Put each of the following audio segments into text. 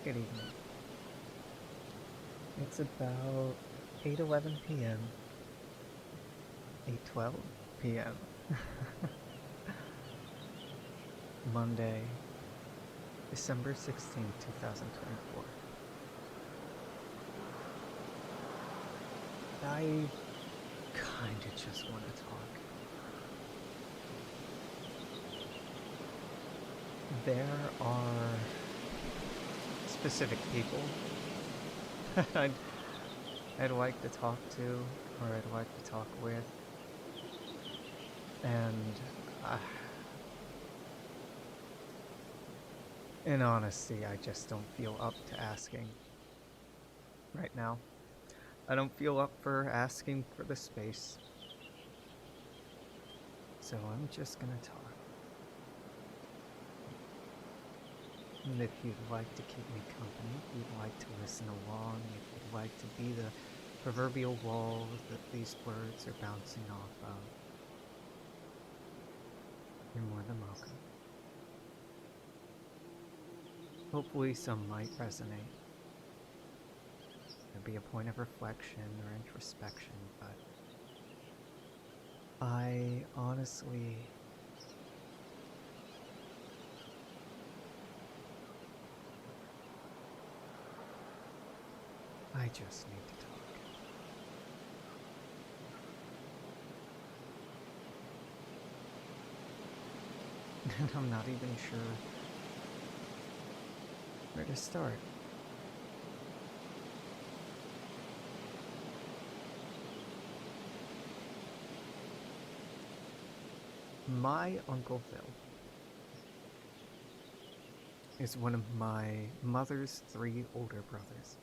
Good evening. It's about 8:11 p.m. 8:12 p.m. Monday, December 16th, 2024. I kinda just want to talk. There are specific people I'd, I'd like to talk to, or I'd like to talk with, and in honesty, I just don't feel up to asking right now. I don't feel up for asking for the space, so I'm just gonna talk. And if you'd like to keep me company, if you'd like to listen along, if you'd like to be the proverbial wall that these words are bouncing off of, you're more than welcome. Hopefully some might resonate. There'll be a point of reflection or introspection, but I honestly... I just need to talk. And I'm not even sure where to start. My Uncle Phil is one of my mother's 3 older brothers.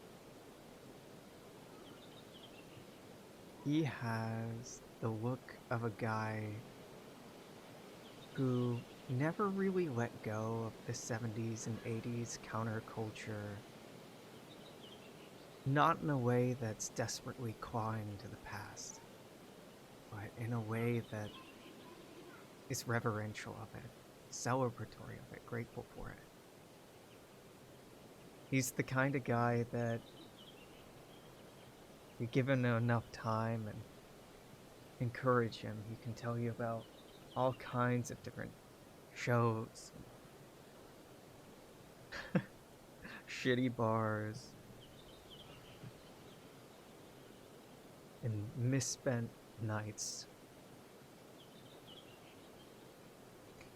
He has the look of a guy who never really let go of the 70s and 80s counterculture, not in a way that's desperately clawing to the past, but in a way that is reverential of it, celebratory of it, grateful for it. He's the kind of guy that, if you're given enough time and encourage him, he can tell you about all kinds of different shows, shitty bars, and misspent nights.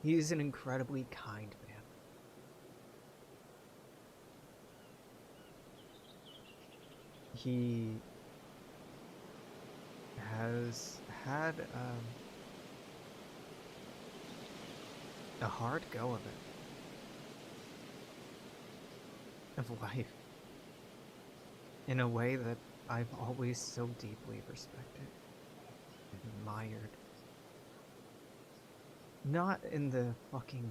He's an incredibly kind man. He has had a hard go of it, of life, in a way that I've always so deeply respected and admired. Not in the fucking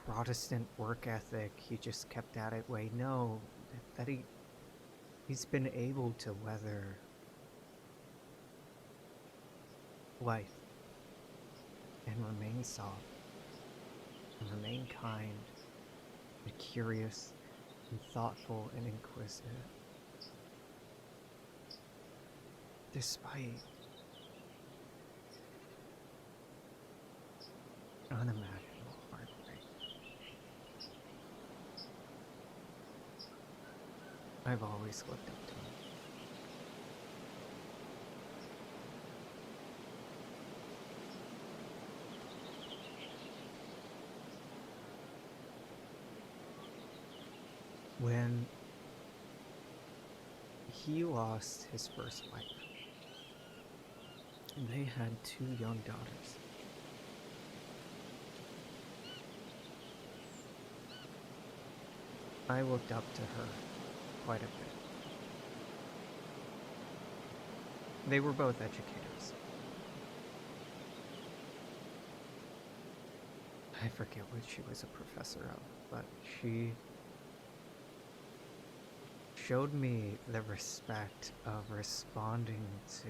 Protestant work ethic, he just kept at it way, no, that he's been able to weather life and remain soft and remain kind and curious and thoughtful and inquisitive, despite unimaginable heartbreak. I've always looked up to him. When he lost his first wife, and they had 2 young daughters, I looked up to her quite a bit. They were both educators. I forget what she was a professor of, but she showed me the respect of responding to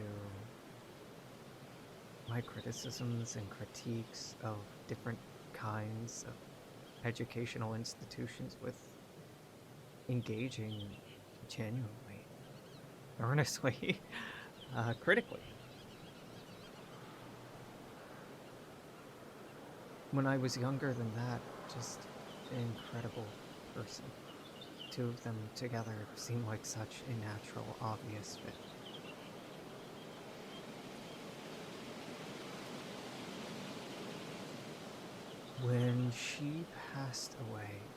my criticisms and critiques of different kinds of educational institutions with engaging genuinely, earnestly, critically. When I was younger than that, just an incredible person. Two of them together seemed like such a natural, obvious fit. When she passed away,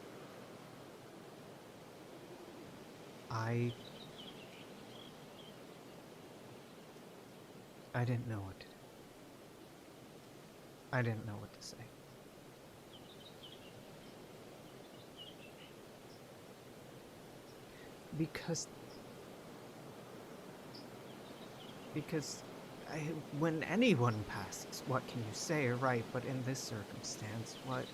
I didn't know what to do. I didn't know what to say. Because when anyone passes, what can you say, right? But in this circumstance, what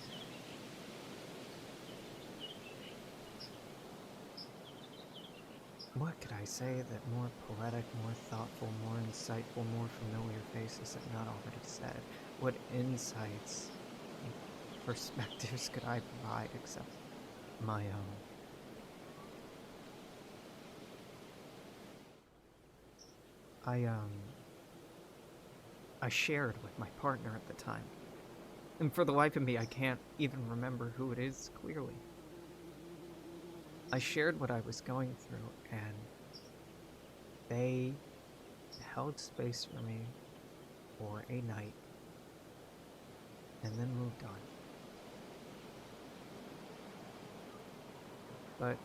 could I say that more poetic, more thoughtful, more insightful, more familiar faces have not already said? What insights and perspectives could I provide except my own? I shared with my partner at the time. And for the life of me, I can't even remember who it is clearly. I shared what I was going through, and they held space for me for a night, and then moved on. But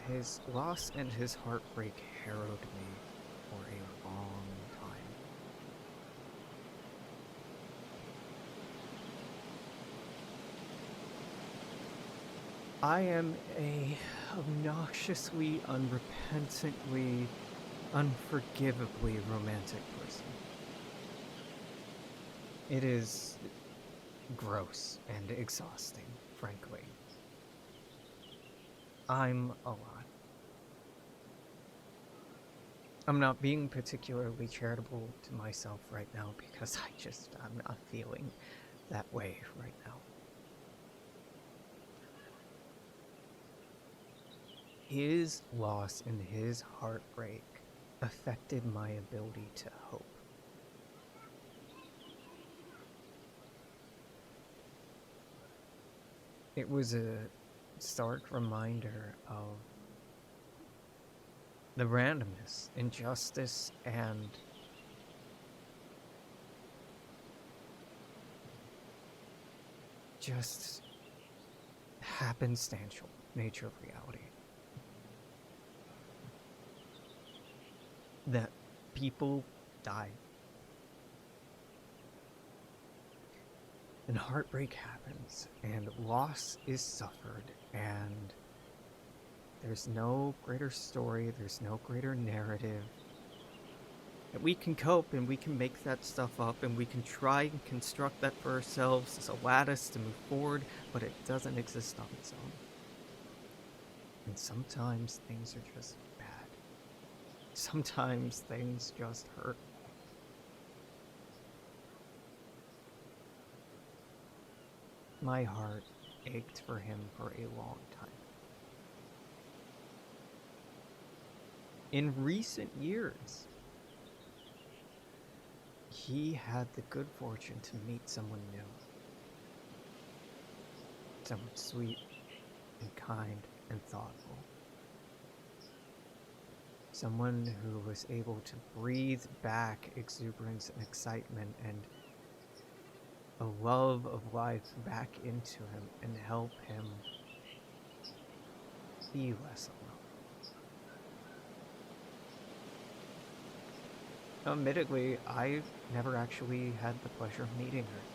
his loss and his heartbreak harrowed me for a long time. I am a obnoxiously, unrepentantly, unforgivably romantic person. It is gross and exhausting, frankly. I'm a lot. I'm not being particularly charitable to myself right now because I'm not feeling that way right now. His loss and his heartbreak affected my ability to hope. It was a stark reminder of the randomness, injustice, and just happenstantial nature of reality. That people die. And heartbreak happens, and loss is suffered, and there's no greater story, there's no greater narrative. And we can cope, and we can make that stuff up, and we can try and construct that for ourselves as a lattice to move forward, but it doesn't exist on its own. And sometimes things are just bad. Sometimes things just hurt. My heart ached for him for a long time. In recent years, he had the good fortune to meet someone new. Someone sweet and kind and thoughtful. Someone who was able to breathe back exuberance and excitement and a love of life back into him and help him be less alone. Admittedly, I never actually had the pleasure of meeting her.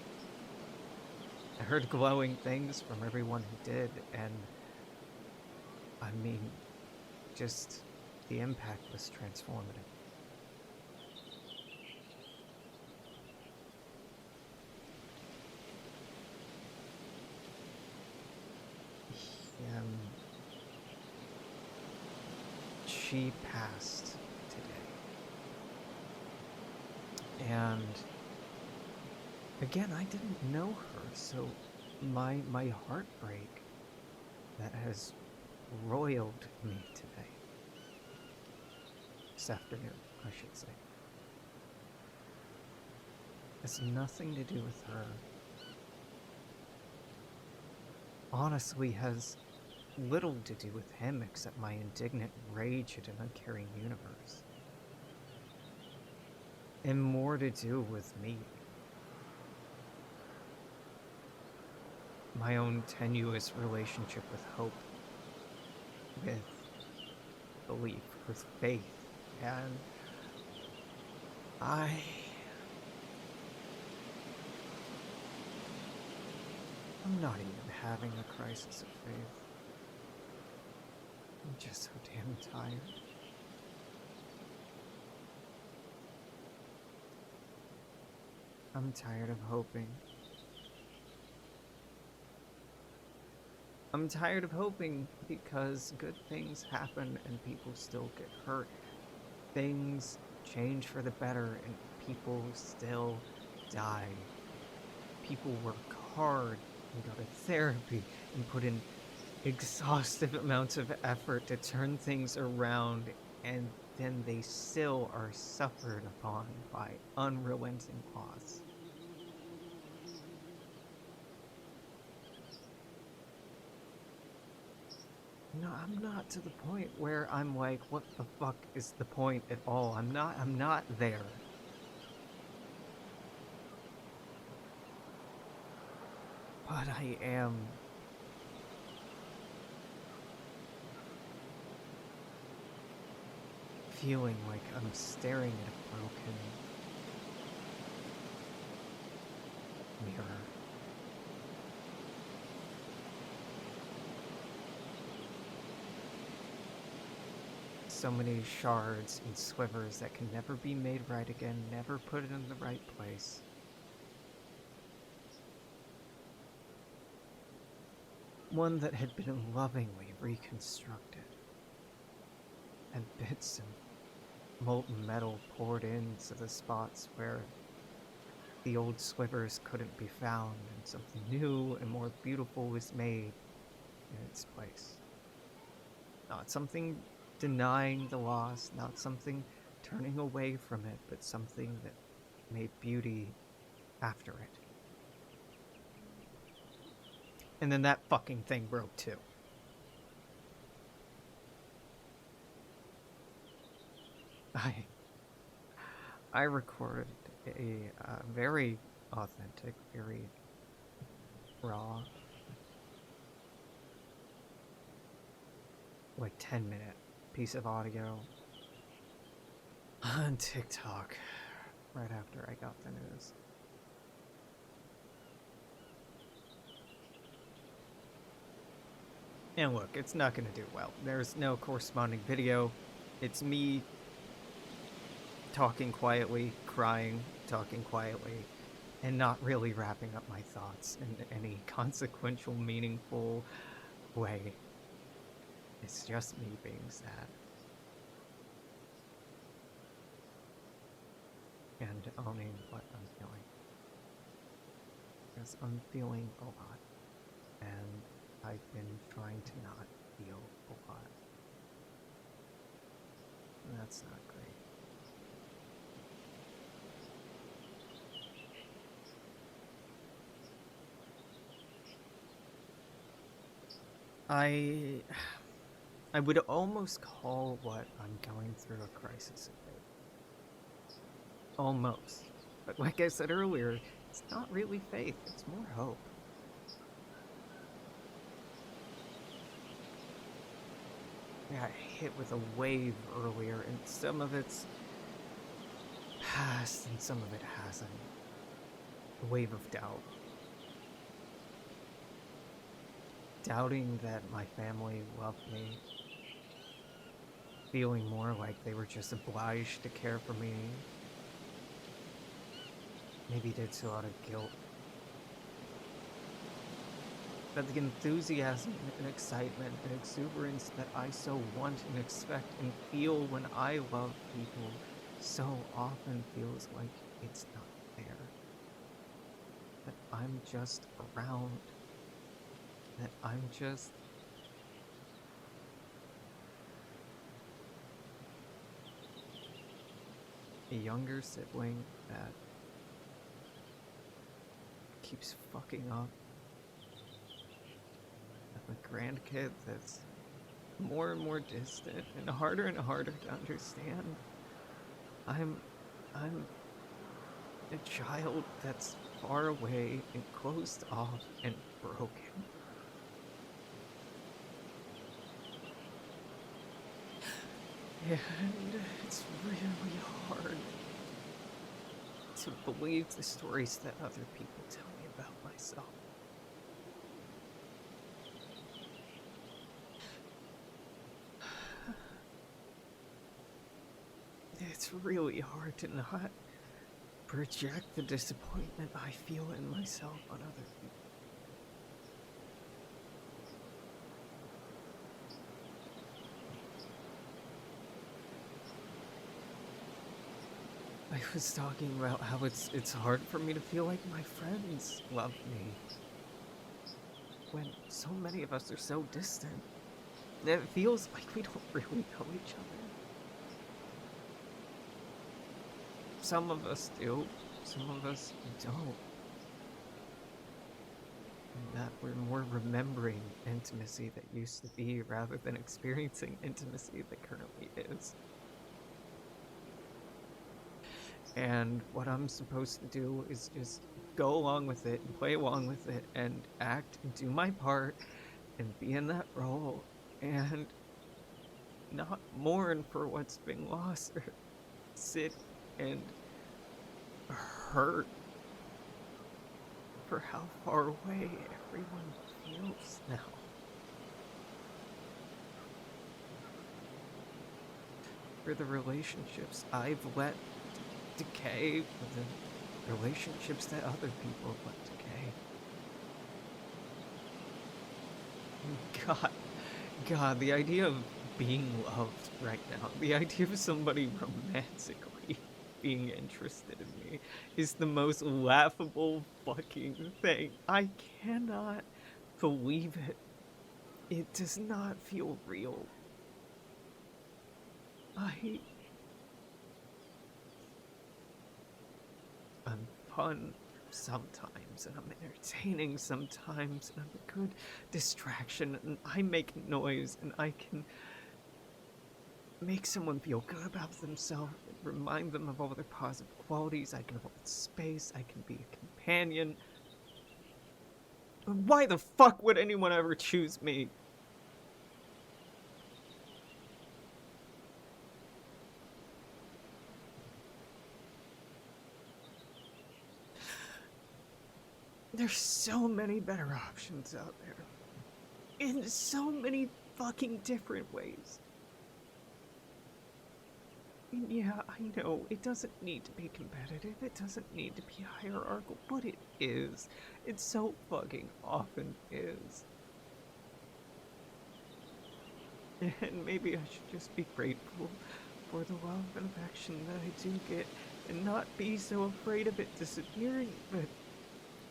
I heard glowing things from everyone who did, and I mean, just the impact was transformative. She passed today. And again, I didn't know her, so my heartbreak that has roiled me today. This afternoon, I should say. Has nothing to do with her. Honestly, has little to do with him except my indignant rage at an uncaring universe. And more to do with me. My own tenuous relationship with hope, with belief, with faith, and I'm not even having a crisis of faith. I'm just so damn tired. I'm tired of hoping. I'm tired of hoping because good things happen and people still get hurt. Things change for the better and people still die. People work hard and go to therapy and put in exhaustive amounts of effort to turn things around, and then they still are suffered upon by unrelenting loss. No, I'm not to the point where I'm like, what the fuck is the point at all? I'm not there. But I am. Feeling like I'm staring at a broken mirror. So many shards and slivers that can never be made right again, never put in the right place. One that had been lovingly reconstructed, and bits of molten metal poured into the spots where the old slivers couldn't be found, and something new and more beautiful was made in its place. Not something denying the loss, not something turning away from it, but something that made beauty after it. And then that fucking thing broke too. I recorded a very authentic, very raw, like 10-minute piece of audio on TikTok right after I got the news. And look, it's not going to do well. There's no corresponding video. It's me talking quietly, crying, talking quietly, and not really wrapping up my thoughts in any consequential, meaningful way. It's just me being sad. And owning what I'm feeling. Because I'm feeling a lot. And I've been trying to not feel a lot. And that's not great. I would almost call what I'm going through a crisis of faith. Almost. But like I said earlier, it's not really faith, it's more hope. I got hit with a wave earlier, and some of it's passed and some of it hasn't. A wave of doubt. Doubting that my family loved me. Feeling more like they were just obliged to care for me. Maybe did so out of guilt. But the enthusiasm and excitement and exuberance that I so want and expect and feel when I love people so often feels like it's not there. That I'm just around that I'm just a younger sibling that keeps fucking up. I'm a grandkid that's more and more distant and harder to understand. I'm a child that's far away and closed off and broken. And it's really hard to believe the stories that other people tell me about myself. It's really hard to not project the disappointment I feel in myself on other people. I was talking about how it's hard for me to feel like my friends love me when so many of us are so distant. It feels like we don't really know each other. Some of us do, some of us don't. And that we're more remembering intimacy that used to be rather than experiencing intimacy that currently is. And what I'm supposed to do is just go along with it and play along with it and act and do my part and be in that role and not mourn for what's been lost or sit and hurt for how far away everyone feels now. For the relationships I've let decay, for the relationships that other people have let decay. God, the idea of being loved right now, the idea of somebody romantically being interested in me is the most laughable fucking thing. I cannot believe it. It does not feel real. I'm fun sometimes, and I'm entertaining sometimes, and I'm a good distraction, and I make noise, and I can make someone feel good about themselves, remind them of all their positive qualities. I can hold space, I can be a companion. But why the fuck would anyone ever choose me? There's so many better options out there. In so many fucking different ways. And yeah, I know, it doesn't need to be competitive, it doesn't need to be hierarchical, but it is. It so fucking often is. And maybe I should just be grateful for the love and affection that I do get and not be so afraid of it disappearing, but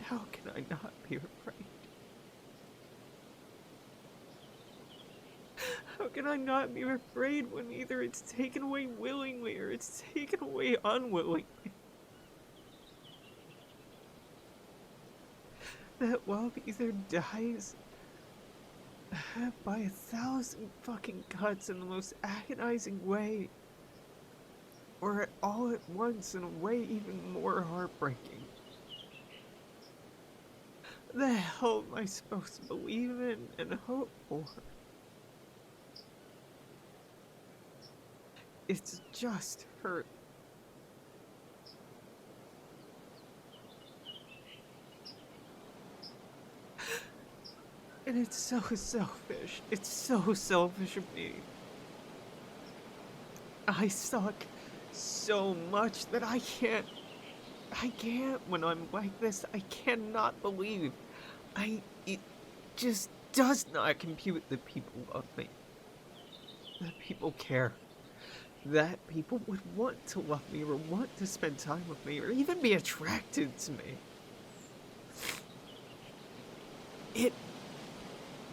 how can I not be afraid? How can I not be afraid when either it's taken away willingly or it's taken away unwillingly? That love either dies by 1,000 fucking cuts in the most agonizing way, or all at once in a way even more heartbreaking. The hell am I supposed to believe in and hope for? It's just hurt. And it's so selfish. It's so selfish of me. I suck so much that I can't when I'm like this. I cannot believe. It just does not compute that people love me. That people care. That people would want to love me or want to spend time with me or even be attracted to me.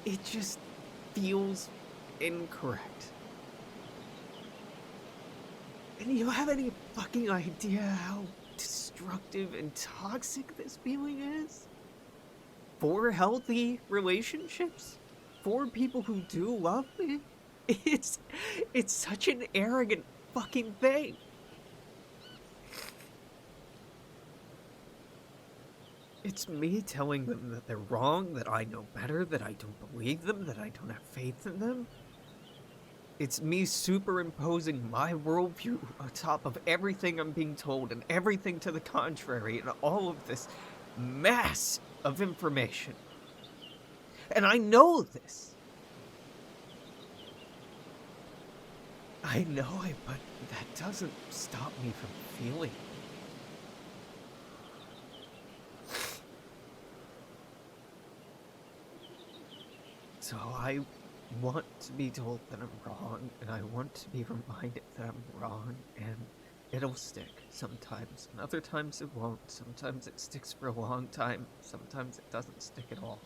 it just feels incorrect. And you have any fucking idea how destructive and toxic this feeling is? For healthy relationships? For people who do love me? It's such an arrogant fucking thing. It's me telling them that they're wrong, that I know better, that I don't believe them, that I don't have faith in them. It's me superimposing my worldview on top of everything I'm being told and everything to the contrary and all of this mass of information. And I know this. I know it, but that doesn't stop me from feeling. So I want to be told that I'm wrong, and I want to be reminded that I'm wrong, and it'll stick sometimes, and other times it won't. Sometimes it sticks for a long time, sometimes it doesn't stick at all.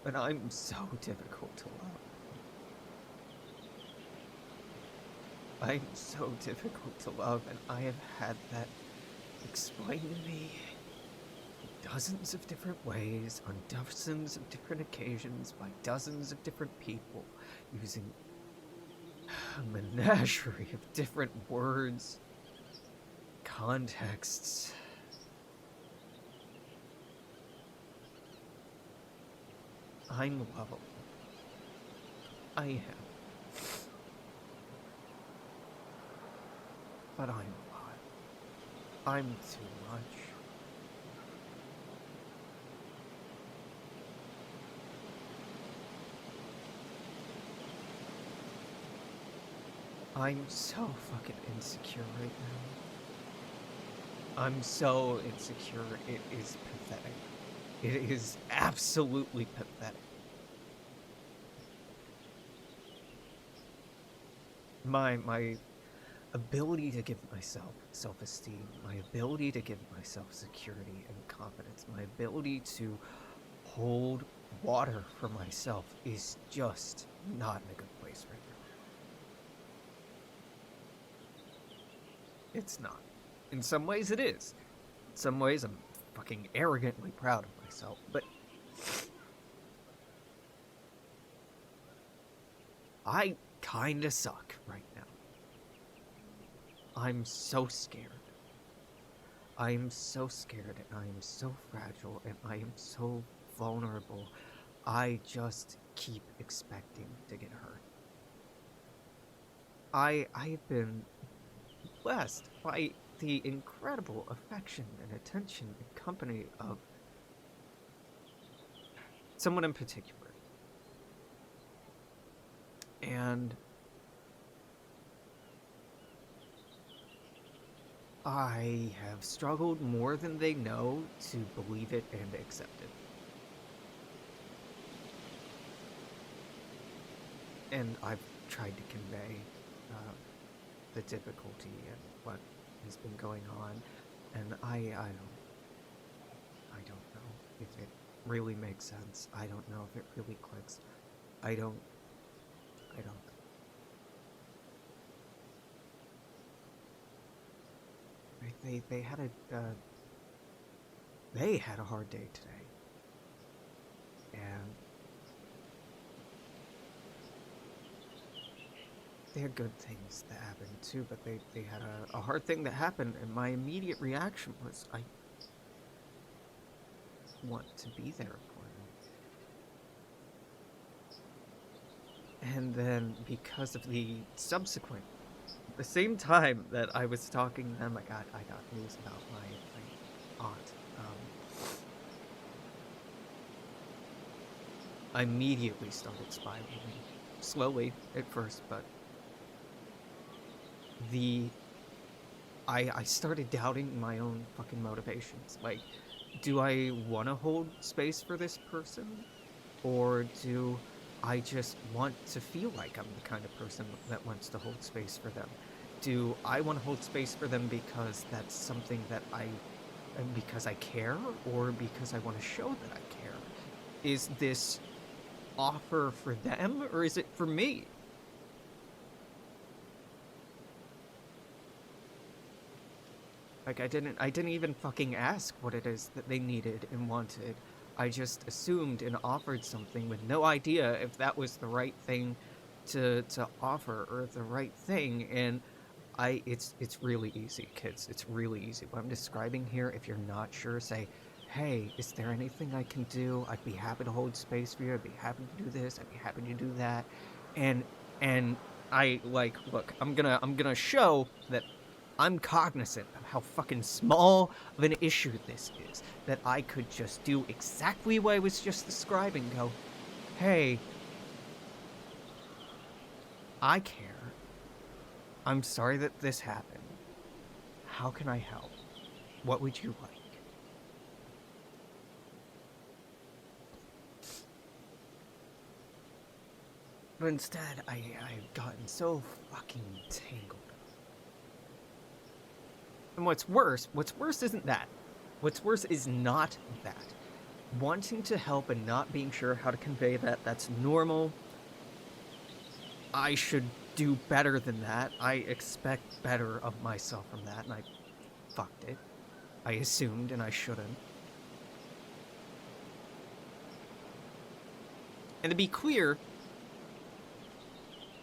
But I'm so difficult to love. I'm so difficult to love, and I have had that explained to me dozens of different ways, on dozens of different occasions, by dozens of different people, using a menagerie of different words, contexts. I'm lovable. I am. But I'm a lot. I'm too much. I'm so fucking insecure right now. I'm so insecure, it is pathetic. It is absolutely pathetic. My ability to give myself self-esteem, my ability to give myself security and confidence, my ability to hold water for myself is just not in a good place right now. It's not. In some ways it is. In some ways I'm fucking arrogantly proud of myself, but I kinda suck right now. I'm so scared. I am so scared, and I am so fragile, and I am so vulnerable. I just keep expecting to get hurt. I've been blessed by the incredible affection and attention and company of someone in particular. And I have struggled more than they know to believe it and accept it. And I've tried to convey the difficulty and what has been going on, and I don't know if it really makes sense. I don't know if it really clicks. I don't. They had a hard day today, and they had good things that happened too, but they had a hard thing that happened, and my immediate reaction was, I want to be there for them. And then, because of the same time that I was talking to them, I got news about my aunt. I immediately started spiraling. Slowly at first, but I started doubting my own fucking motivations. Like, do I want to hold space for this person? Or do I just want to feel like I'm the kind of person that wants to hold space for them? Do I want to hold space for them because that's something that because I care, or because I want to show that I care? Is this offer for them, or is it for me? Like, I didn't even fucking ask what it is that they needed and wanted. I just assumed and offered something with no idea if that was the right thing to offer or the right thing. And it's really easy, kids. It's really easy. What I'm describing here, if you're not sure, say, hey, is there anything I can do? I'd be happy to hold space for you. I'd be happy to do this. I'd be happy to do that. And I like, look, I'm gonna show that I'm cognizant of how fucking small of an issue this is. That I could just do exactly what I was just describing. Go, hey, I care. I'm sorry that this happened. How can I help? What would you like? But instead, I've gotten so fucking tangled up. And what's worse isn't that. What's worse is not that. Wanting to help and not being sure how to convey that, that's normal. I should do better than that. I expect better of myself from that, and I fucked it. I assumed, and I shouldn't. And to be clear,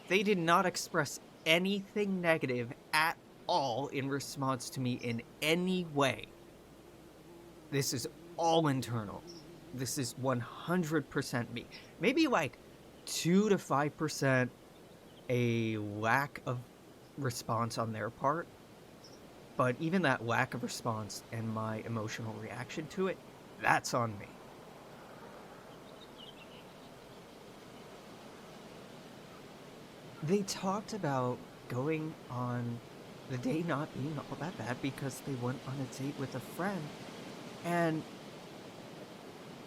they did not express anything negative at all in response to me in any way. This is all internal. This is 100% me. Maybe like 2 to 5% a lack of response on their part. But even that lack of response and my emotional reaction to it, that's on me. They talked about going on the day not being all that bad because they went on a date with a friend. And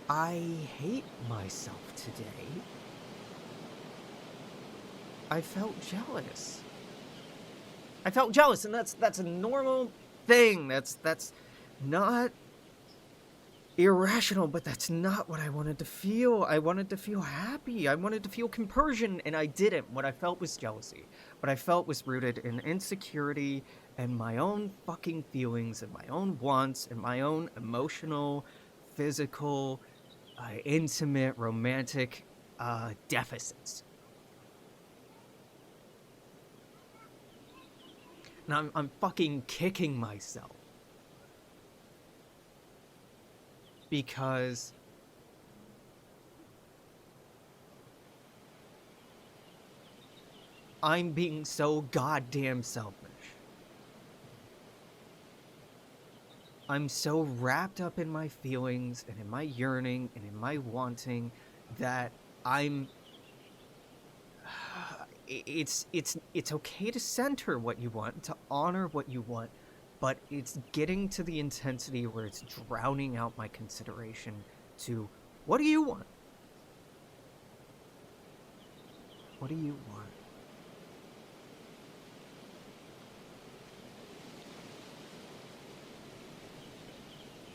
I hate myself today. I felt jealous. And that's a normal thing. That's not irrational, but that's not what I wanted to feel. I wanted to feel happy. I wanted to feel compersion, and I didn't. What I felt was jealousy. What I felt was rooted in insecurity and my own fucking feelings and my own wants and my own emotional, physical, intimate, romantic deficits. And I'm fucking kicking myself. Because I'm being so goddamn selfish. I'm so wrapped up in my feelings and in my yearning and in my wanting that I'm it's okay to center what you want, to honor what you want, but it's getting to the intensity where it's drowning out my consideration to what do you want? What do you want?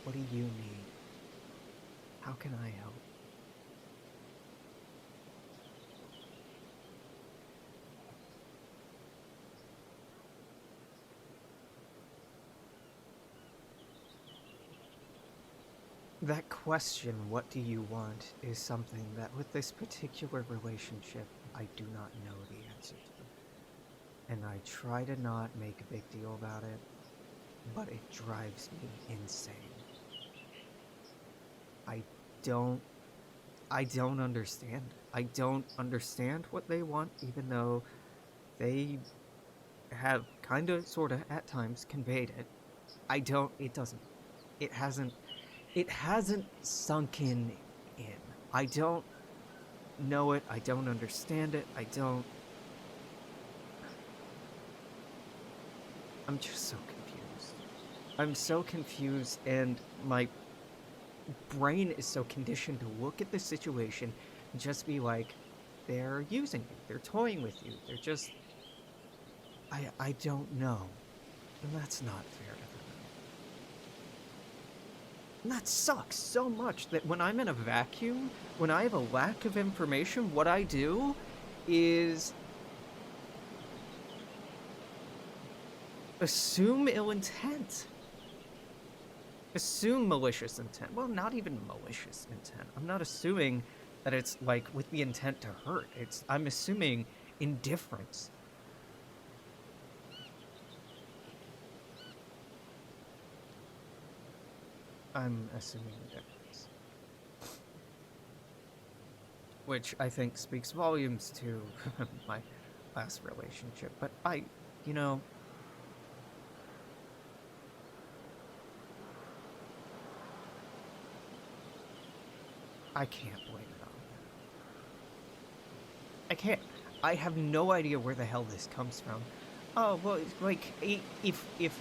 What do you need? How can I help? That question, what do you want, is something that with this particular relationship, I do not know the answer to. And I try to not make a big deal about it, but it drives me insane. I don't understand. I don't understand what they want, even though they have kind of, sort of, at times conveyed it. It hasn't sunk in. I don't know it. I don't understand it. I'm just so confused. I'm so confused, and my brain is so conditioned to look at the situation and just be like, they're using you, they're toying with you, they're just... I don't know. And that's not fair to them. And that sucks so much that when I'm in a vacuum, when I have a lack of information, what I do is assume ill intent. Assume malicious intent. Well, not even malicious intent. I'm not assuming that it's like with the intent to hurt. I'm assuming indifference. I'm assuming indifference. Which I think speaks volumes to my last relationship. But you know, I can't blame it on that. I can't. I have no idea where the hell this comes from. Oh, well, like, if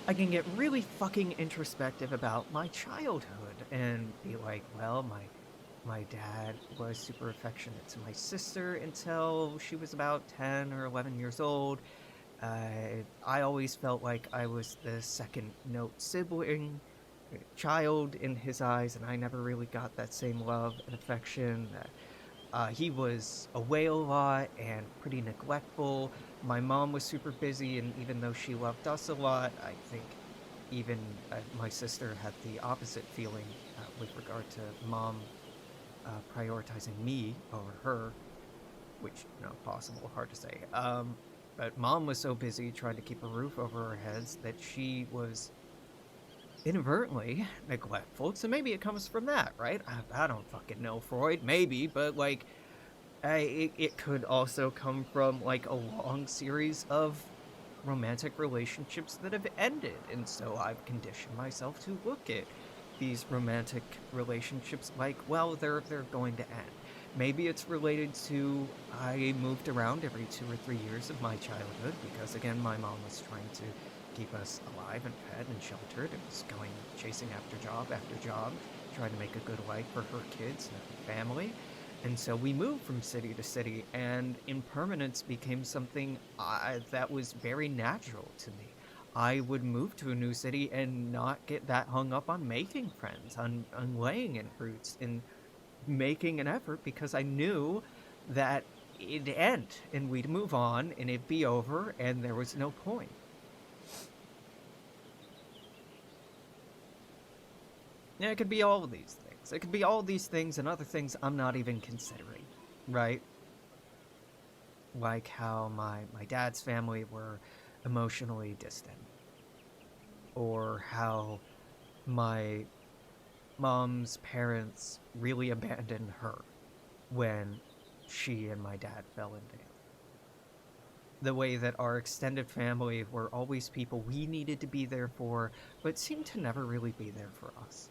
I can get really fucking introspective about my childhood and be like, well, my dad was super affectionate to my sister until she was about 10 or 11 years old. I always felt like I was the second note sibling, child in his eyes, and I never really got that same love and affection. He was away a lot and pretty neglectful. My mom was super busy, and even though she loved us a lot, I think even my sister had the opposite feeling with regard to mom prioritizing me over her, which, possible, hard to say. But mom was so busy trying to keep a roof over our heads that she was inadvertently neglectful. So maybe it comes from that, right? I don't fucking know, Freud. Maybe, but like, it could also come from like a long series of romantic relationships that have ended, and so I've conditioned myself to look at these romantic relationships like, well, they're going to end. Maybe it's related to I moved around every 2 or 3 years of my childhood because, again, my mom was trying to keep us alive and fed and sheltered and was going chasing after job, trying to make a good life for her kids and her family. And so we moved from city to city, and impermanence became something that was very natural to me. I would move to a new city and not get that hung up on making friends, on laying in roots, and making an effort because I knew that it'd end and we'd move on and it'd be over and there was no point. Yeah, it could be all of these things. It could be all these things and other things I'm not even considering, right? Like how my dad's family were emotionally distant, or how my mom's parents really abandoned her when she and my dad fell in together. The way that our extended family were always people we needed to be there for, but seemed to never really be there for us.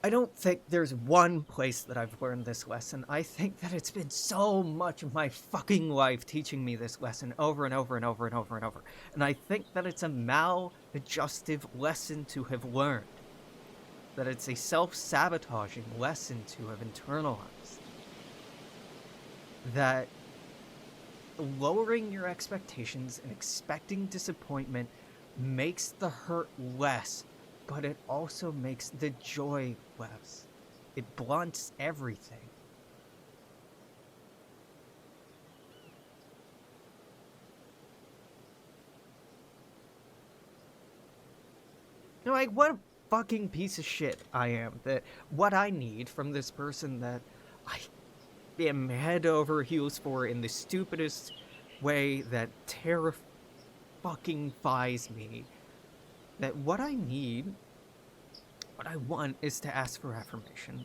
I don't think there's one place that I've learned this lesson. I think that it's been so much of my fucking life teaching me this lesson over and over and over and over and over. And I think that it's a maladjustive lesson to have learned. That it's a self-sabotaging lesson to have internalized. That lowering your expectations and expecting disappointment makes the hurt less, but it also makes the joy less. It blunts everything. Like, what a fucking piece of shit I am. That what I need from this person that I am head over heels for in the stupidest way that fucking-fies me. That what I need, what I want is to ask for affirmation.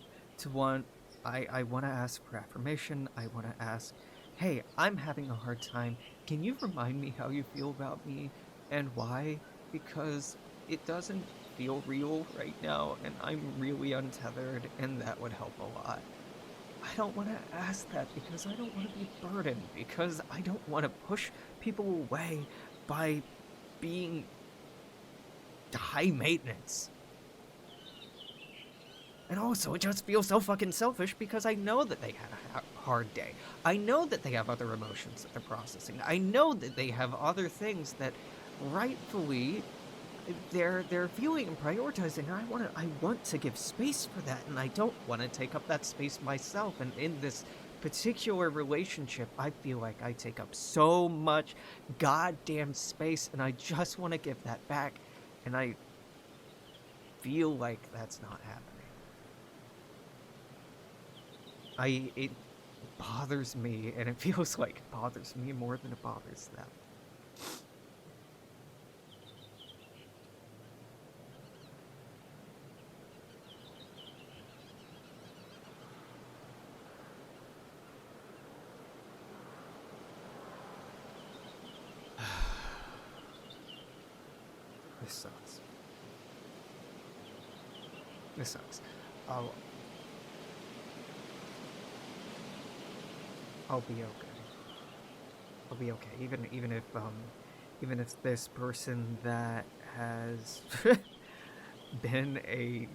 I want to ask for affirmation. I want to ask, hey, I'm having a hard time. Can you remind me how you feel about me and why? Because it doesn't feel real right now and I'm really untethered, and that would help a lot. I don't want to ask that because I don't want to be burdened, because I don't want to push people away by being high maintenance. And also, it just feels so fucking selfish because I know that they had a hard day. I know that they have other emotions that they're processing. I know that they have other things that rightfully they're viewing and prioritizing. I want to give space for that, and I don't want to take up that space myself. And in this particular relationship, I feel like I take up so much goddamn space, and I just want to give that back, and I feel like that's not happening. It bothers me, and it feels like it bothers me more than it bothers them. This sucks. This sucks. I'll I'll be okay. I'll be okay. Even if this person that has been a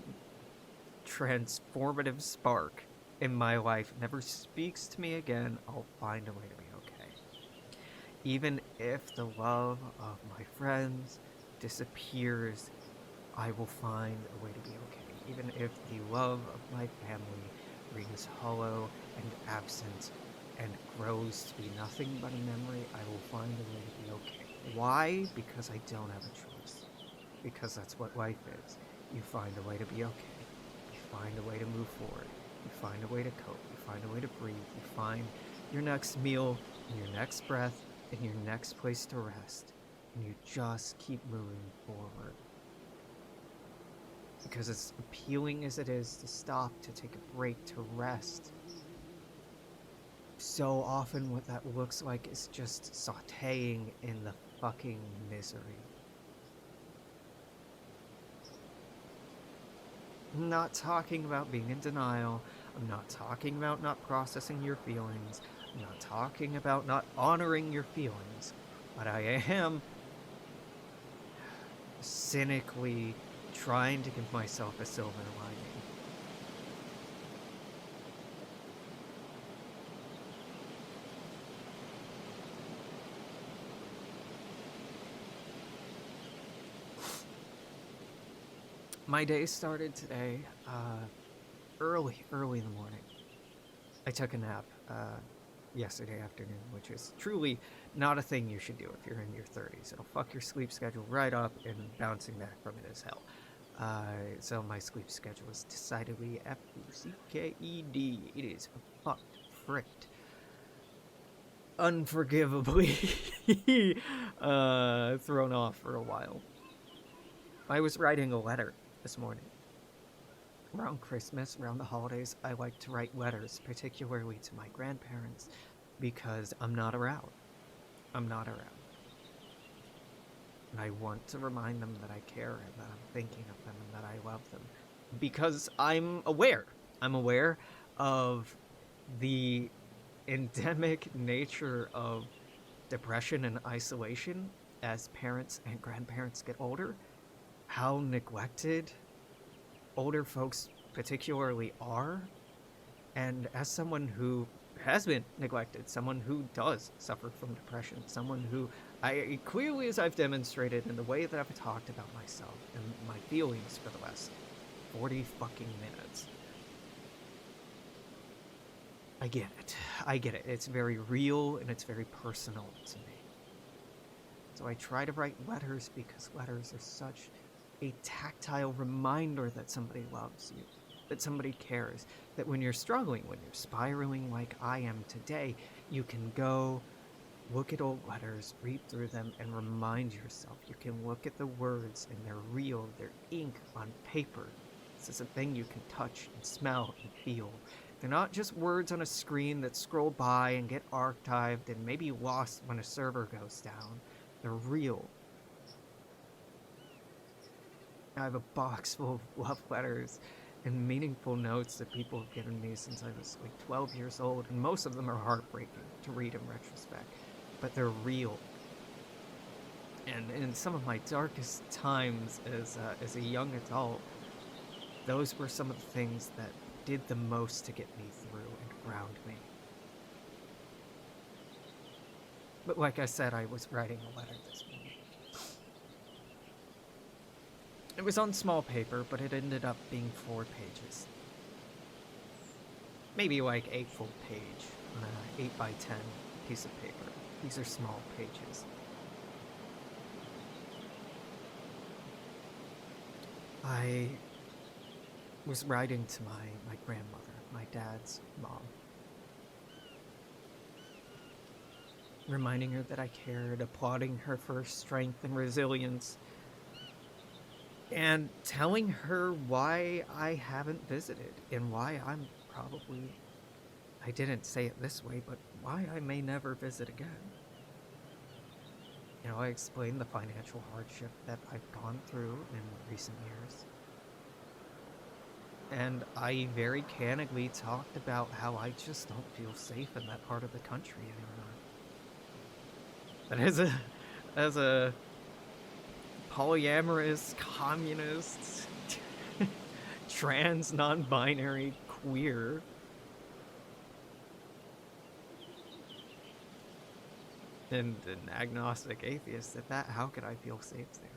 transformative spark in my life never speaks to me again, I'll find a way to be okay. Even if the love of my friends disappears, I will find a way to be okay. Even if the love of my family rings hollow and absent and grows to be nothing but a memory, I will find a way to be okay. Why? Because I don't have a choice. Because that's what life is. You find a way to be okay. You find a way to move forward. You find a way to cope. You find a way to breathe. You find your next meal, and your next breath, and your next place to rest. And you just keep moving forward. Because as appealing as it is to stop, to take a break, to rest, so often what that looks like is just sautéing in the fucking misery. I'm not talking about being in denial. I'm not talking about not processing your feelings. I'm not talking about not honoring your feelings. But I am cynically trying to give myself a silver lining. My day started today early in the morning. I took a nap yesterday afternoon, which is truly not a thing you should do if you're in your 30s. It'll fuck your sleep schedule right up, and bouncing back from it is hell. So my sleep schedule is decidedly F-U-C-K-E-D. It is fucked, fricked, unforgivably thrown off for a while. I was writing a letter this morning. Around Christmas, around the holidays, I like to write letters, particularly to my grandparents, because I'm not around. I'm not around. And I want to remind them that I care and that I'm thinking of them and that I love them. Because I'm aware. I'm aware of the endemic nature of depression and isolation as parents and grandparents get older. How neglected older folks particularly are. And as someone who has been neglected, someone who does suffer from depression, someone who I clearly, as I've demonstrated in the way that I've talked about myself and my feelings for the last 40 fucking minutes, I get it. I get it. It's very real and it's very personal to me. So I try to write letters because letters are such a tactile reminder that somebody loves you, that somebody cares, that when you're struggling, when you're spiraling like I am today, you can go look at old letters, read through them, and remind yourself. You can look at the words and they're real, they're ink on paper. This is a thing you can touch and smell and feel. They're not just words on a screen that scroll by and get archived and maybe lost when a server goes down. They're real. I have a box full of love letters and meaningful notes that people have given me since I was like 12 years old, and most of them are heartbreaking to read in retrospect, but they're real. And in some of my darkest times as a young adult, those were some of the things that did the most to get me through and ground me. But like I said, I was writing a letter this morning. It was on small paper, but it ended up being 4 pages. Maybe like a full page on an 8 by 10 piece of paper. These are small pages. I was writing to my grandmother, my dad's mom, reminding her that I cared, applauding her for strength and resilience, and telling her why I haven't visited and why I'm probably, I didn't say it this way, but why I may never visit again. You know, I explained the financial hardship that I've gone through in recent years. And I very candidly talked about how I just don't feel safe in that part of the country anymore. That as a polyamorous, communist, trans, non-binary, queer, and an agnostic atheist, how could I feel safe there?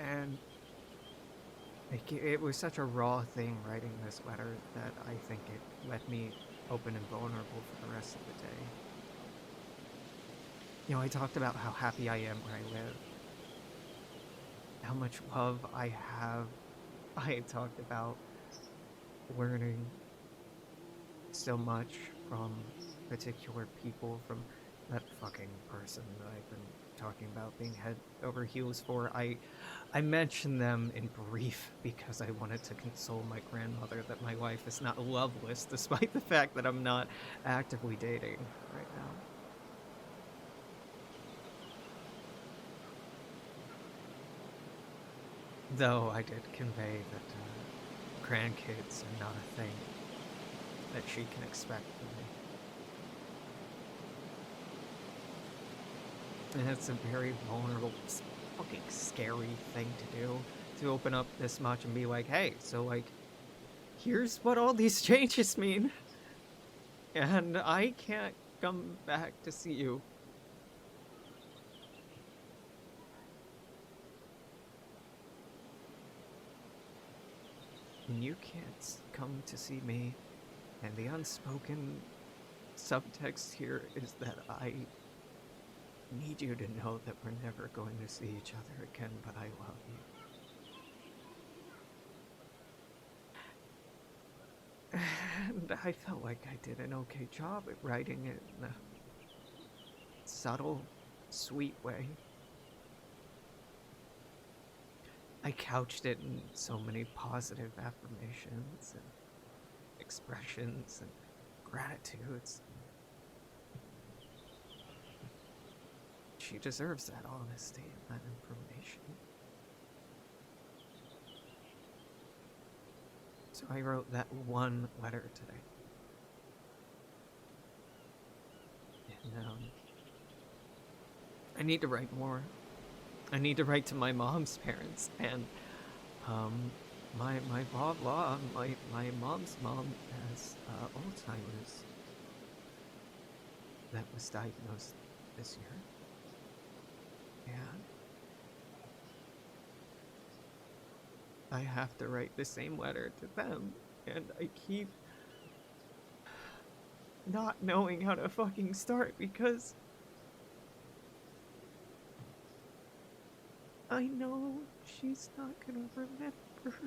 And it was such a raw thing writing this letter that I think it left me open and vulnerable for the rest of the day. You know, I talked about how happy I am where I live, how much love I have. I talked about learning so much from particular people, from that fucking person that I've been talking about being head over heels for. I mentioned them in brief because I wanted to console my grandmother that my life is not loveless, despite the fact that I'm not actively dating right now. Though I did convey that grandkids are not a thing that she can expect from me. And it's a very vulnerable, fucking scary thing to do, to open up this much and be like, hey, so like, here's what all these changes mean. And I can't come back to see you. And you can't come to see me. And the unspoken subtext here is that I need you to know that we're never going to see each other again, but I love you. And I felt like I did an okay job at writing it in a subtle, sweet way. I couched it in so many positive affirmations and expressions and gratitudes. She deserves that honesty and that information. So I wrote that one letter today. And I need to write more. I need to write to my mom's parents, and my blah my mom's mom has Alzheimer's that was diagnosed this year, and I have to write the same letter to them, and I keep not knowing how to fucking start because I know she's not gonna remember.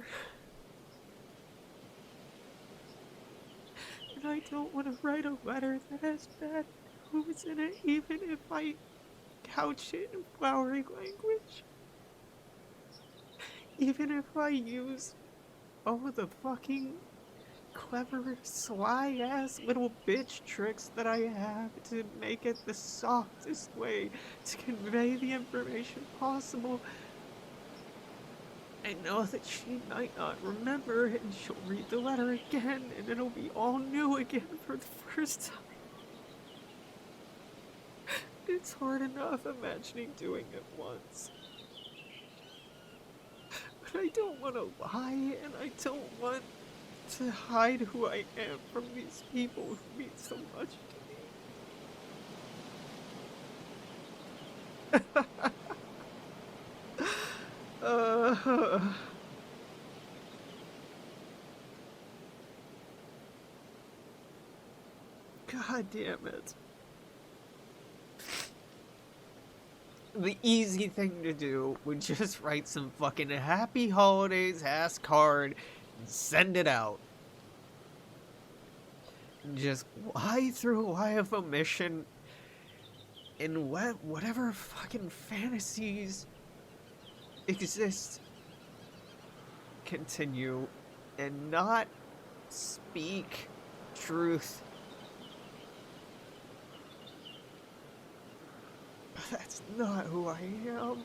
And I don't want to write a letter that has bad news in it, even if I couch it in flowery language. Even if I use all the fucking clever, sly-ass little bitch tricks that I have to make it the softest way to convey the information possible. I know that she might not remember, and she'll read the letter again, and it'll be all new again for the first time. It's hard enough imagining doing it once. But I don't want to lie, and I don't want to hide who I am from these people who mean so much to me. God damn it. The easy thing to do would just write some fucking happy holidays ass card and send it out. Just lie through a lie of omission and let whatever fucking fantasies exist continue and not speak truth. That's not who I am.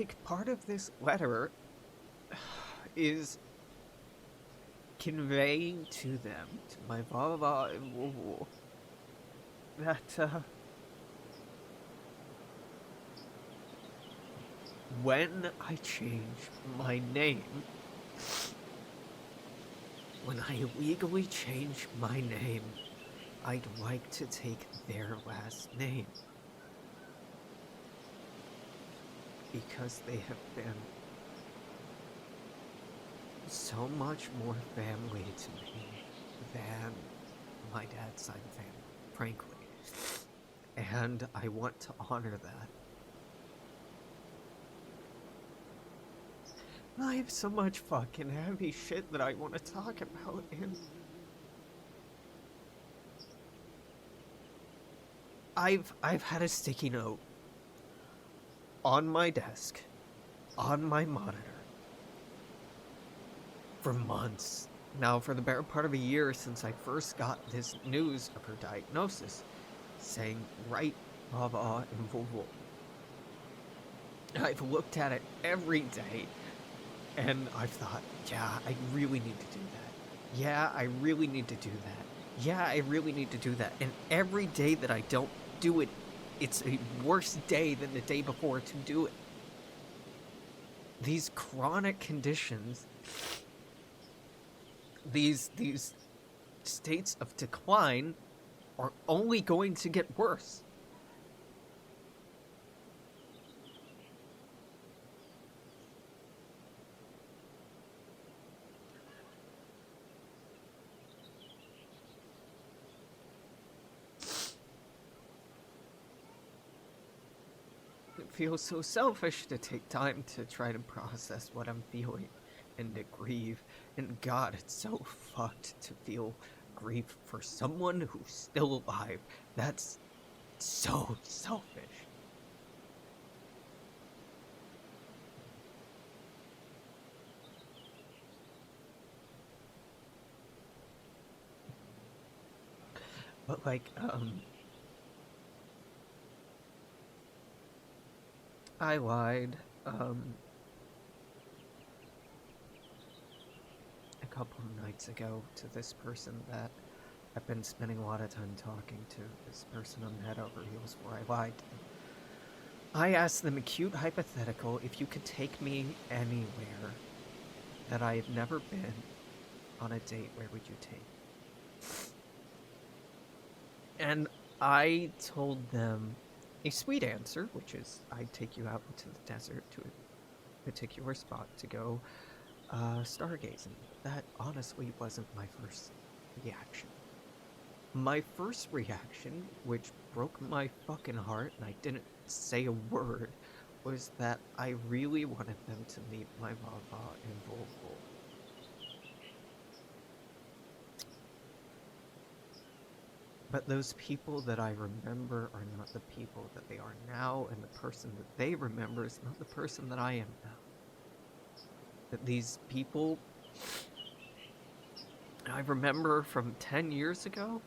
like part of this letter is conveying to them, to my Baba and Woo, that when I change my name, when I legally change my name, I'd like to take their last name. Because they have been so much more family to me than my dad's side of family, frankly. And I want to honor that. I have so much fucking heavy shit that I want to talk about, and I've had a sticky note on my desk, on my monitor, for months. Now, for the better part of a year since I first got this news of her diagnosis, saying, right, Baba and Vovo. I've looked at it every day, and I've thought, yeah, I really need to do that. Yeah, I really need to do that. Yeah, I really need to do that. And every day that I don't do it, it's a worse day than the day before to do it. These chronic conditions, these states of decline are only going to get worse. It feels so selfish to take time to try to process what I'm feeling and to grieve. And God, it's so fucked to feel grief for someone who's still alive. That's so selfish. But like, I lied, a couple of nights ago to this person that I've been spending a lot of time talking to. This person I'm head over heels for. I lied to them. I asked them a cute hypothetical: if you could take me anywhere that I have never been on a date, where would you take? And I told them a sweet answer, which is I'd take you out into the desert to a particular spot to go stargazing. That honestly wasn't my first reaction. My first reaction, which broke my fucking heart, and I didn't say a word, was that I really wanted them to meet my Vava and Volvo. But those people that I remember are not the people that they are now, and the person that they remember is not the person that I am now. That these people I remember from 10 years ago,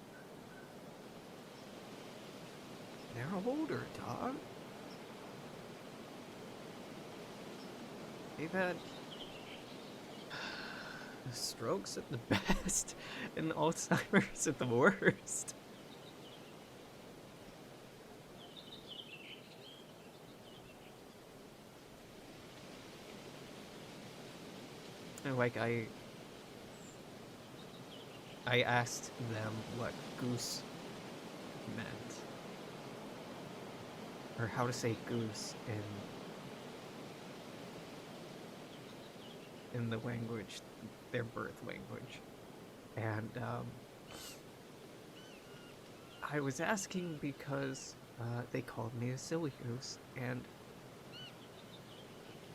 they're older, dog. They've had strokes at the best and Alzheimer's at the worst. And like I asked them what goose meant, or how to say goose in the language, their birth language, and I was asking because they called me a silly goose, and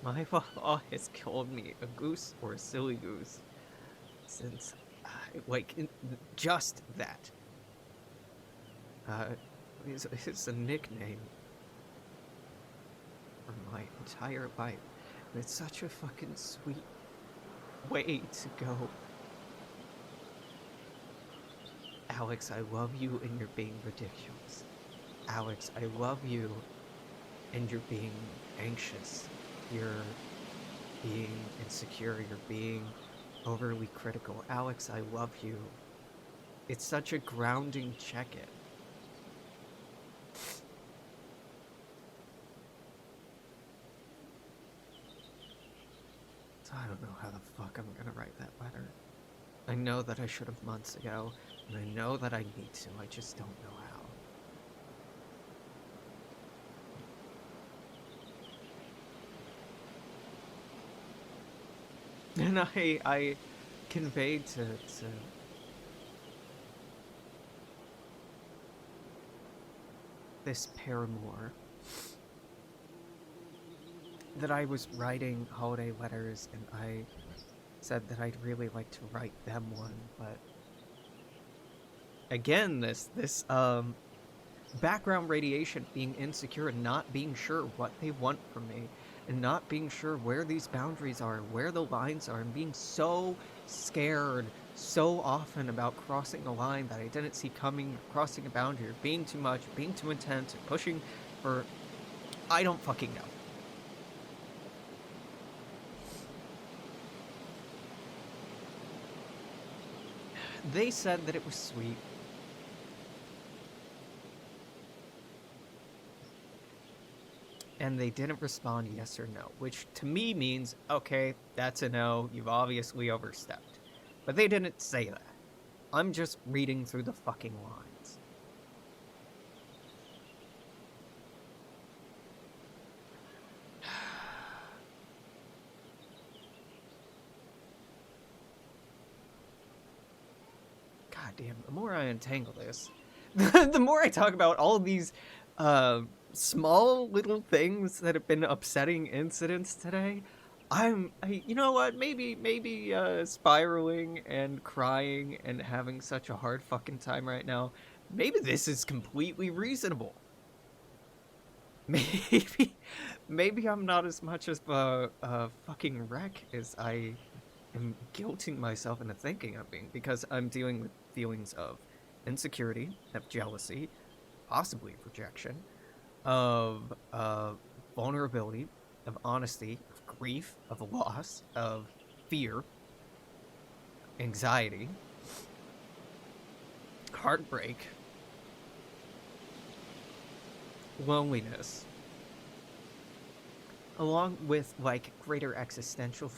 my law has called me a goose or a silly goose since, just that. It's a nickname for my entire life, and it's such a fucking sweet way to go. Alex, I love you and you're being ridiculous. Alex, I love you and you're being anxious. You're being insecure. You're being overly critical. Alex, I love you. It's such a grounding check-in. So I don't know how the fuck I'm gonna write that letter. I know that I should have months ago, and I know that I need to. I just don't know how. And I conveyed to this paramour that I was writing holiday letters, and I said that I'd really like to write them one, but again, this background radiation, being insecure and not being sure what they want from me, and not being sure where these boundaries are, where the lines are, and being so scared so often about crossing a line that I didn't see coming, crossing a boundary, or being too much, being too intense, or pushing for, I don't fucking know. They said that it was sweet. And they didn't respond yes or no, which to me means, okay, that's a no, you've obviously overstepped. But they didn't say that. I'm just reading through the fucking lines. God damn, the more I untangle this, the more I talk about all of these small little things that have been upsetting incidents today, you know what, maybe spiraling and crying and having such a hard fucking time right now, maybe this is completely reasonable. Maybe I'm not as much of a fucking wreck as I am guilting myself into thinking I'm being, because I'm dealing with feelings of insecurity, of jealousy, possibly rejection, of vulnerability, of honesty, of grief, of loss, of fear, anxiety, heartbreak, loneliness, along with like greater existential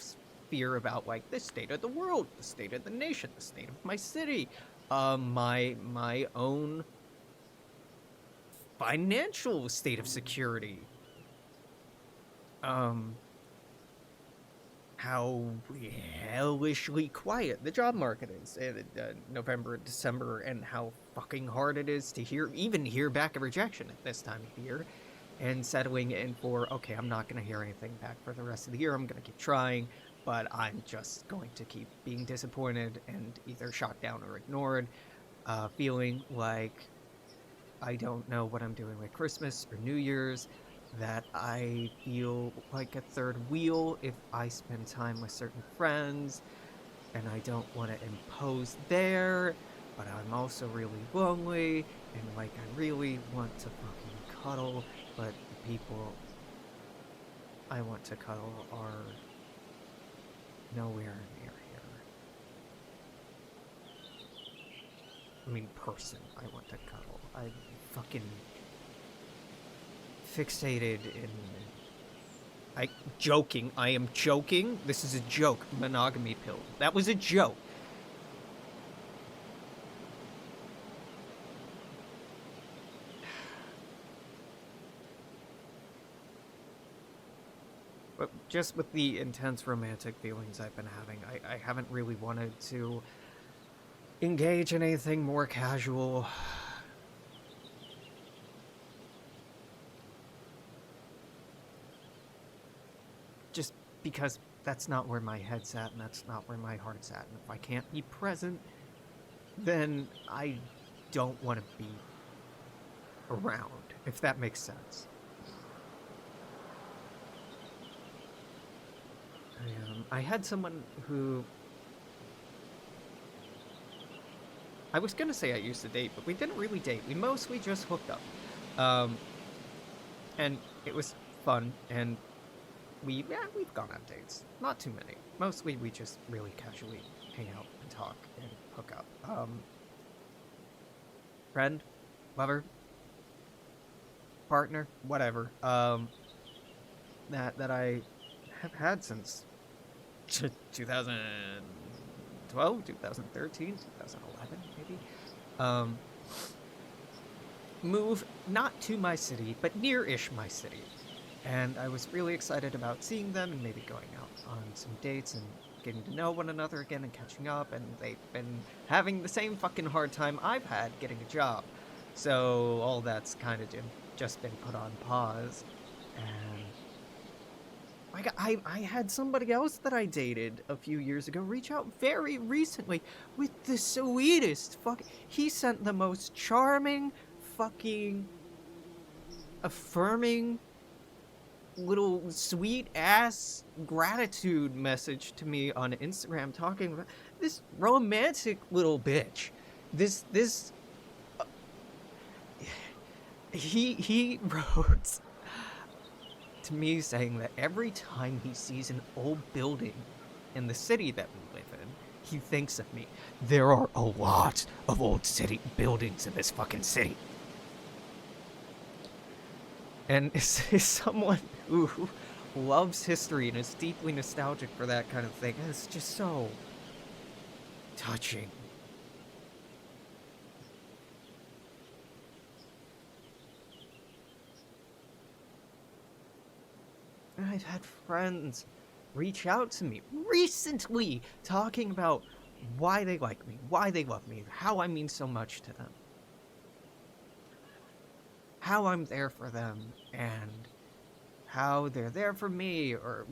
fear about like the state of the world, the state of the nation, the state of my city, my own financial state of security, how hellishly quiet the job market is in November, December, and how fucking hard it is to even hear back a rejection at this time of year, and settling in for, okay, I'm not going to hear anything back for the rest of the year, I'm going to keep trying, but I'm just going to keep being disappointed and either shot down or ignored, feeling like I don't know what I'm doing with Christmas or New Year's, that I feel like a third wheel if I spend time with certain friends, and I don't want to impose there, but I'm also really lonely, and like I really want to fucking cuddle, but the people I want to cuddle are nowhere near here. person I want to cuddle. I'm fucking fixated in... Joking. I am joking. This is a joke. Monogamy pill. That was a joke. But just with the intense romantic feelings I've been having, I haven't really wanted to engage in anything more casual. Just because that's not where my head's at, and that's not where my heart's at. And if I can't be present, then I don't want to be around, if that makes sense. I had someone who... I was gonna say I used to date, but we didn't really date. We mostly just hooked up. And it was fun, and we've gone on dates. Not too many. Mostly we just really casually hang out and talk and hook up. Friend, lover, partner, whatever. That I have had since 2012, 2013, 2011, maybe. Move not to my city, but near-ish my city. And I was really excited about seeing them and maybe going out on some dates and getting to know one another again and catching up, and they've been having the same fucking hard time I've had getting a job. So all that's kind of just been put on pause. And I had somebody else that I dated a few years ago reach out very recently with the sweetest he sent the most charming, fucking affirming little sweet ass gratitude message to me on Instagram, talking about this romantic little bitch. He wrote to me saying that every time he sees an old building in the city that we live in, he thinks of me. There are a lot of old city buildings in this fucking city. And is someone who loves history and is deeply nostalgic for that kind of thing. It's just so touching. And I've had friends reach out to me recently talking about why they like me, why they love me, how I mean so much to them, how I'm there for them, and how they're there for me, or,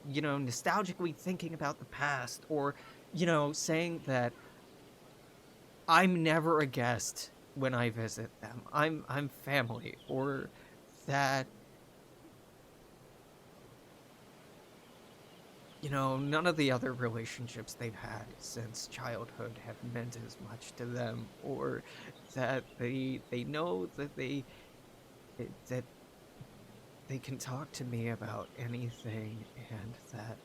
you know, nostalgically thinking about the past, or, you know, saying that I'm never a guest when I visit them. I'm family, or that, you know, none of the other relationships they've had since childhood have meant as much to them, or that they know that they can talk to me about anything, and that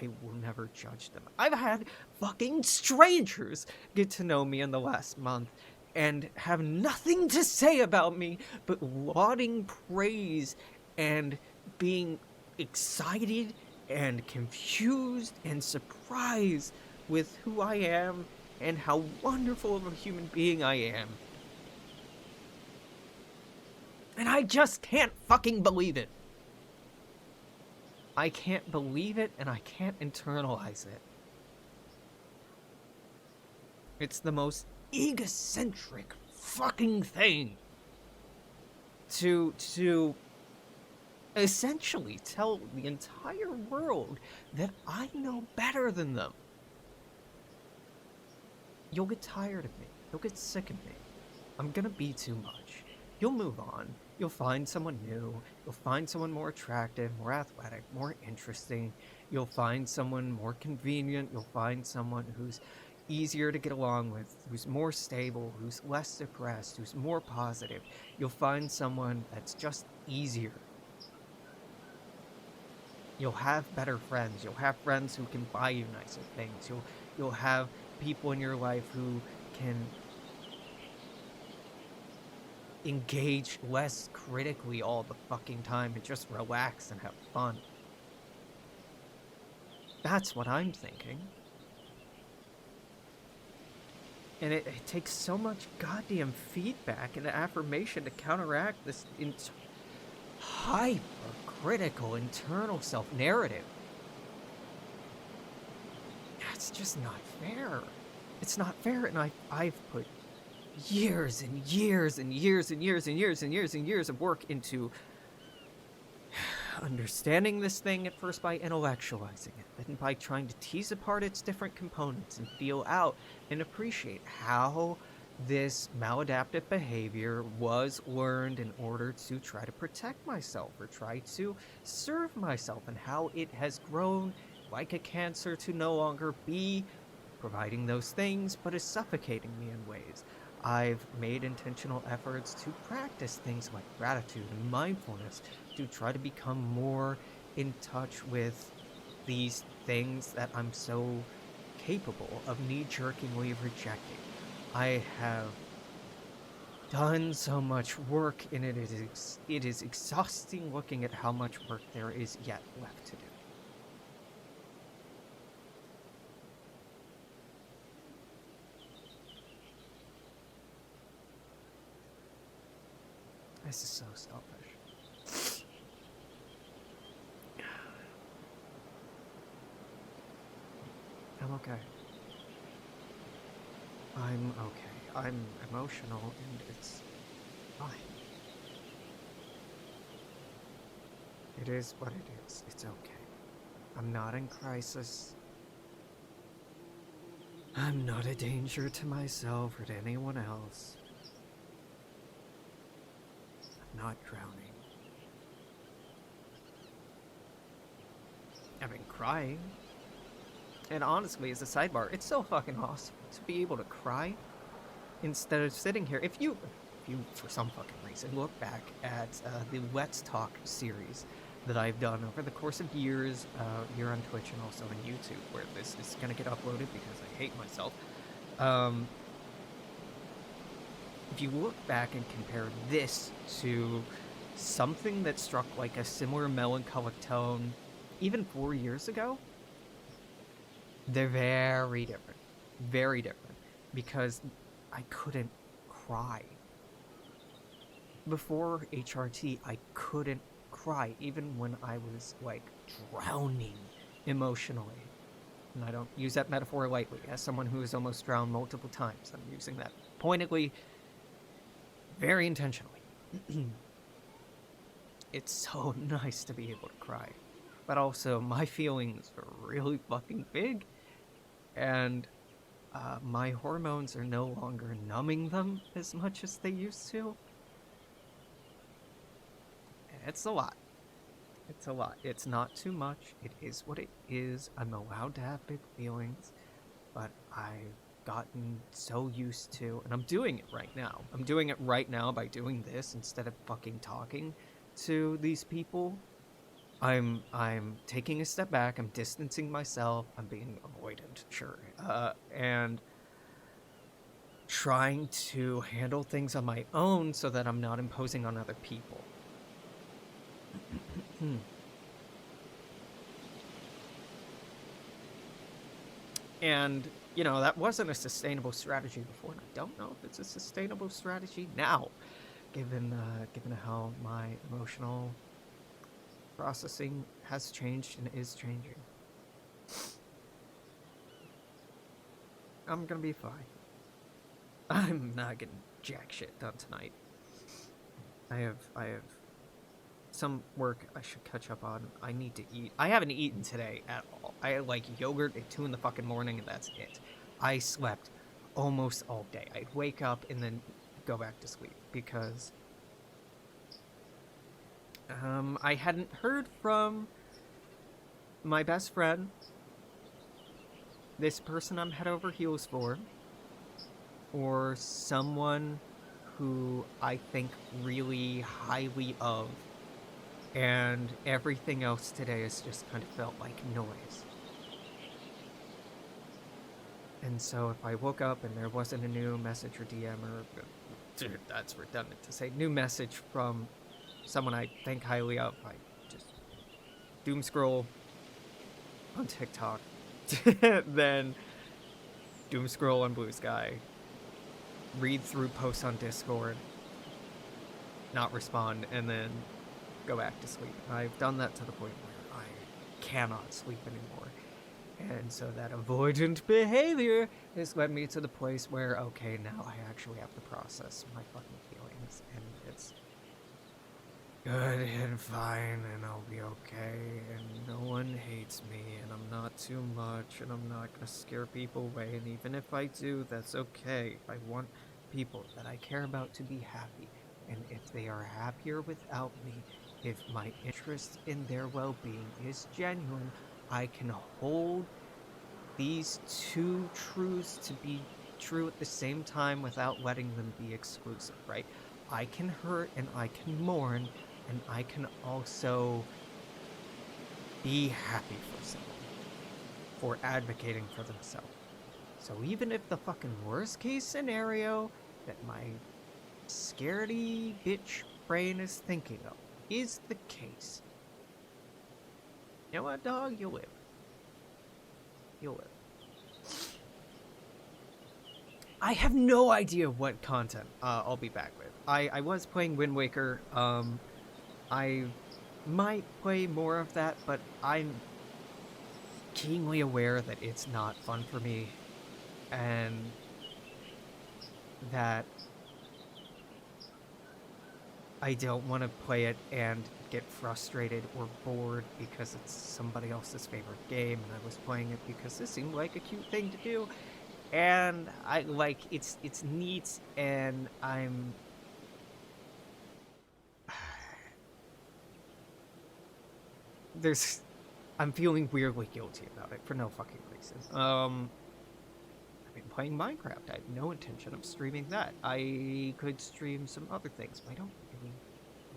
I will never judge them. I've had fucking strangers get to know me in the last month and have nothing to say about me but lauding praise and being excited and confused and surprised with who I am and how wonderful of a human being I am. And I just can't fucking believe it. I can't believe it, and I can't internalize it. It's the most egocentric fucking thing to essentially tell the entire world that I know better than them. You'll get tired of me. You'll get sick of me. I'm gonna be too much. You'll move on. You'll find someone new. You'll find someone more attractive, more athletic, more interesting. You'll find someone more convenient. You'll find someone who's easier to get along with, who's more stable, who's less depressed, who's more positive. You'll find someone that's just easier. You'll have better friends. You'll have friends who can buy you nicer things. You'll have people in your life who can engage less critically all the fucking time and just relax and have fun. That's what I'm thinking. And it takes so much goddamn feedback and affirmation to counteract this hyper-critical internal self-narrative. That's just not fair. It's not fair, and I've put years and years and years and years and years and years and years of work into understanding this thing at first by intellectualizing it, then by trying to tease apart its different components and feel out and appreciate how this maladaptive behavior was learned in order to try to protect myself or try to serve myself, and how it has grown like a cancer to no longer be providing those things, but is suffocating me in ways. I've made intentional efforts to practice things like gratitude and mindfulness to try to become more in touch with these things that I'm so capable of knee-jerkingly rejecting. I have done so much work, and it is exhausting looking at how much work there is yet left to do. This is so selfish. I'm okay. I'm okay. I'm emotional, and it's fine. It is what it is. It's okay. I'm not in crisis. I'm not a danger to myself or to anyone else. I'm not drowning. I've been crying. And honestly, as a sidebar, it's so fucking awesome to be able to cry instead of sitting here. If you for some fucking reason, look back at the Let's Talk series that I've done over the course of years here on Twitch and also on YouTube, where this is going to get uploaded because I hate myself. If you look back and compare this to something that struck like a similar melancholic tone even 4 years ago, they're very different. Very different. Because I couldn't cry. Before HRT, I couldn't cry, even when I was, like, drowning emotionally. And I don't use that metaphor lightly. As someone who has almost drowned multiple times, I'm using that pointedly, very intentionally. It's so nice to be able to cry. But also, my feelings are really fucking big, and my hormones are no longer numbing them as much as they used to. It's a lot. It's a lot. It's not too much. It is what it is. I'm allowed to have big feelings, but I've gotten so used to, and I'm doing it right now. I'm doing it right now by doing this instead of fucking talking to these people. I'm taking a step back. I'm distancing myself. I'm being avoidant, sure, and trying to handle things on my own so that I'm not imposing on other people. And, you know, that wasn't a sustainable strategy before, and I don't know if it's a sustainable strategy now, given how my emotional processing has changed and is changing. I'm gonna be fine. I'm not getting jack shit done tonight. I have some work I should catch up on. I need to eat. I haven't eaten today at all. I had like yogurt at 2 in the fucking morning, and that's it. I slept almost all day. I'd wake up and then go back to sleep because I hadn't heard from my best friend, this person I'm head over heels for, or someone who I think really highly of, and everything else today has just kind of felt like noise. And so if I woke up and there wasn't a new message or DM or dude, that's redundant to say. New message from someone I think highly of. I just doom scroll on TikTok, then doom scroll on Blue Sky, read through posts on Discord, not respond, and then go back to sleep. I've done that to the point where I cannot sleep anymore. And so that avoidant behavior has led me to the place where, okay, now I actually have to process my fucking feelings, and it's good and fine, and I'll be okay, and no one hates me, and I'm not too much, and I'm not gonna scare people away, and even if I do, that's okay. I want people that I care about to be happy, and if they are happier without me, if my interest in their well-being is genuine, I can hold these two truths to be true at the same time without letting them be exclusive, right? I can hurt and I can mourn, and I can also be happy for someone, for advocating for themselves. So even if the fucking worst case scenario that my scaredy bitch brain is thinking of is the case, you know what, dog? You'll live. You'll live. I have no idea what content I'll be back with. I was playing Wind Waker. I might play more of that, but I'm keenly aware that it's not fun for me, and that I don't want to play it and get frustrated or bored because it's somebody else's favorite game, and I was playing it because this seemed like a cute thing to do, and I like it's neat, and I'm I'm feeling weirdly guilty about it for no fucking reason. I've been playing Minecraft. I have no intention of streaming that. I could stream some other things, but I don't really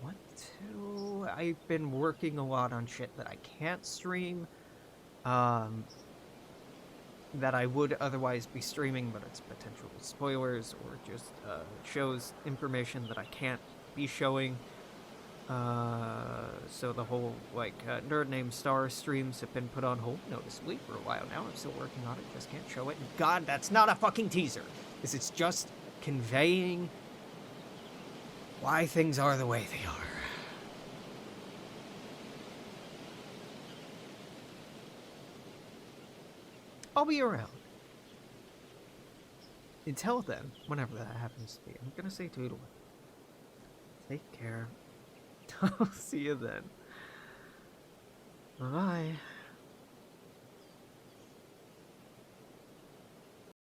want to. I've been working a lot on shit that I can't stream, that I would otherwise be streaming, but it's potential spoilers or just shows information that I can't be showing. So the whole, Nerd Named Star streams have been put on hold noticeably for a while now. I'm still working on it, just can't show it. And God, that's not a fucking teaser. This is just conveying why things are the way they are. I'll be around. Until then, whenever that happens to be, I'm gonna say toodle. Take care. I'll see you then. Bye-bye.